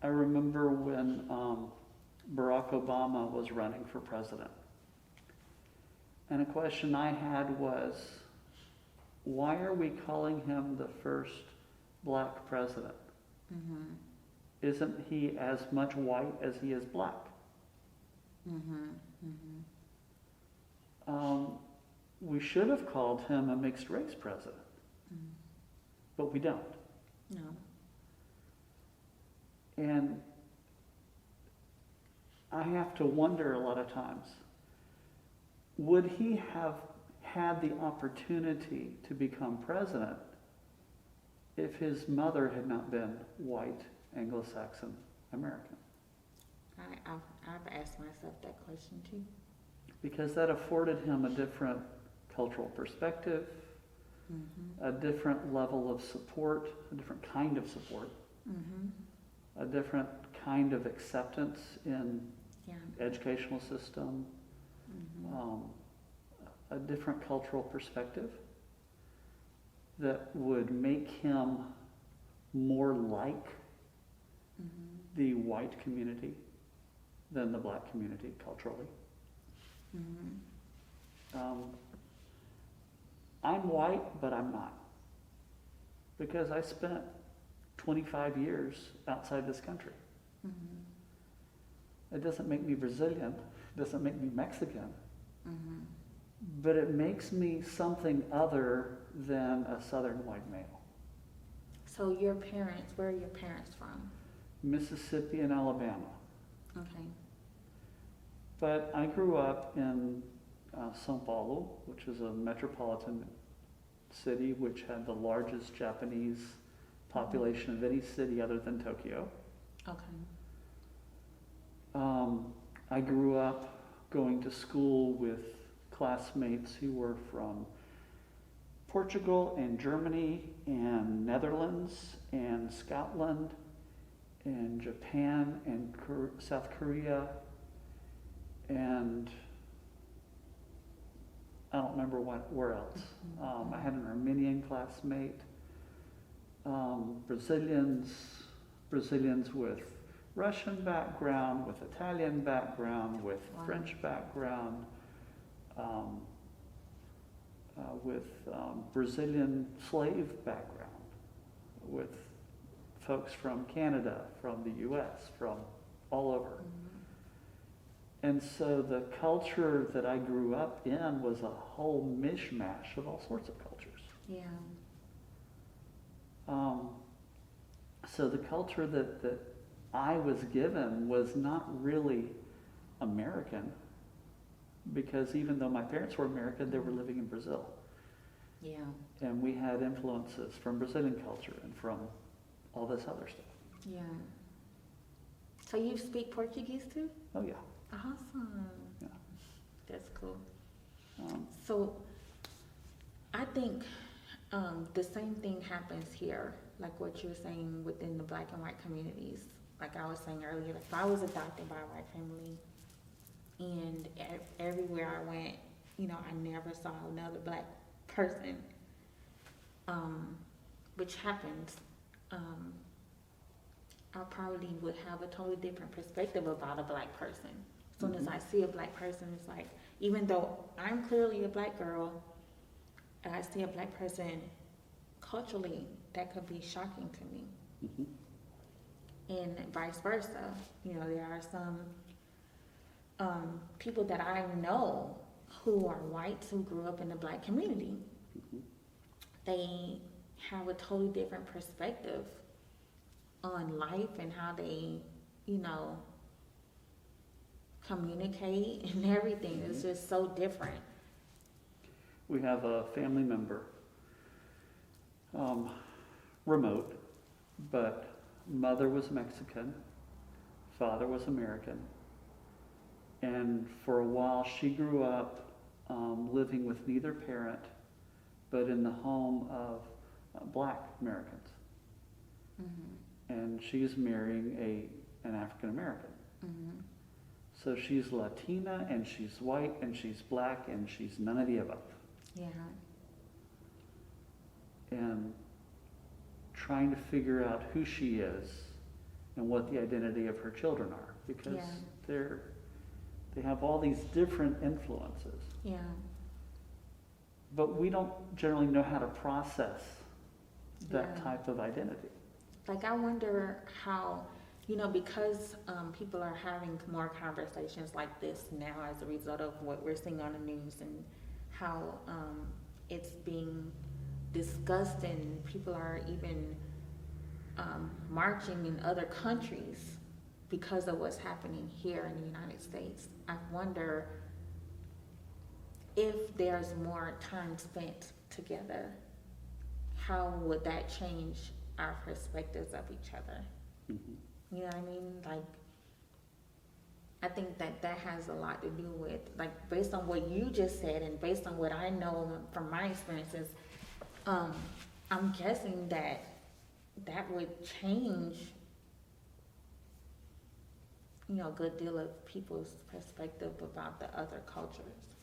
I remember when Barack Obama was running for president. And a question I had was, why are we calling him the first black president? Mhm. Isn't he as much white as he is black? Mhm. Mhm. We should have called him a mixed race president, Mhm. but we don't. No. And I have to wonder a lot of times, would he have had the opportunity to become president if his mother had not been white, Anglo-Saxon American? I've asked myself that question too. Because that afforded him a different cultural perspective, Mhm. a different level of support, a different kind of support, Mhm. a different kind of acceptance in Yeah. educational system, Mhm. a different cultural perspective that would make him more like Mhm. the white community than the black community culturally. Mhm. I'm white, but I'm not. Because I spent 25 years outside this country. Mhm. It doesn't make me Brazilian, it doesn't make me Mexican, Mhm. but it makes me something other than a southern white male. So your parents, where are your parents from? Mississippi and Alabama. Okay. But I grew up in São Paulo, which is a metropolitan city which had the largest Japanese population of any city other than Tokyo. Okay. I grew up going to school with classmates who were from Portugal and Germany and Netherlands and Scotland and Japan and South Korea, and I don't remember where else. I had an Armenian classmate, Brazilians with Russian background, with Italian background, with Wow. French background, with Brazilian slave background, with folks from Canada, from the US, from all over. Mhm. And so the culture that I grew up in was a whole mishmash of all sorts of cultures. Yeah. So the culture that I was given was not really American, because even though my parents were American, they were living in Brazil. Yeah. And we had influences from Brazilian culture and from all this other stuff. Yeah. So you speak Portuguese too? Oh yeah. Awesome. Yeah. That's cool. Um, So I think the same thing happens here, like what you're saying within the black and white communities. Like I was saying earlier, if I was adopted by a white family and everywhere I went, I never saw another black person, which happens, I probably would have a totally different perspective about a black person. As soon as I see a black person, it's like, even though I'm clearly a black girl, and I see a black person culturally, that could be shocking to me. mhm. And vice versa. There are some people that I know who are whites who grew up in the black community. Mhm. They have a totally different perspective on life and how they, communicate and everything. It's just so different. We have a family member, remote, but mother was Mexican, father was American, and for a while she grew up living with neither parent, but in the home of black Americans. Mm-hmm. And she's marrying an African American. Mm-hmm. So she's Latina and she's white and she's black and she's none of the above. Yeah. And trying to figure out who she is and what the identity of her children are, because Yeah. they have all these different influences. Yeah. But we don't generally know how to process that Yeah. type of identity. Like, I wonder how, because people are having more conversations like this now as a result of what we're seeing on the news, and how it's being discussed, and people are even marching in other countries because of what's happening here in the United States. I wonder if there's more time spent together, how would that change our perspectives of each other? Mhm. You know what I mean? Like, I think that has a lot to do with, like, based on what you just said and based on what I know from my experiences, I'm guessing that would change, a good deal of people's perspective about the other cultures.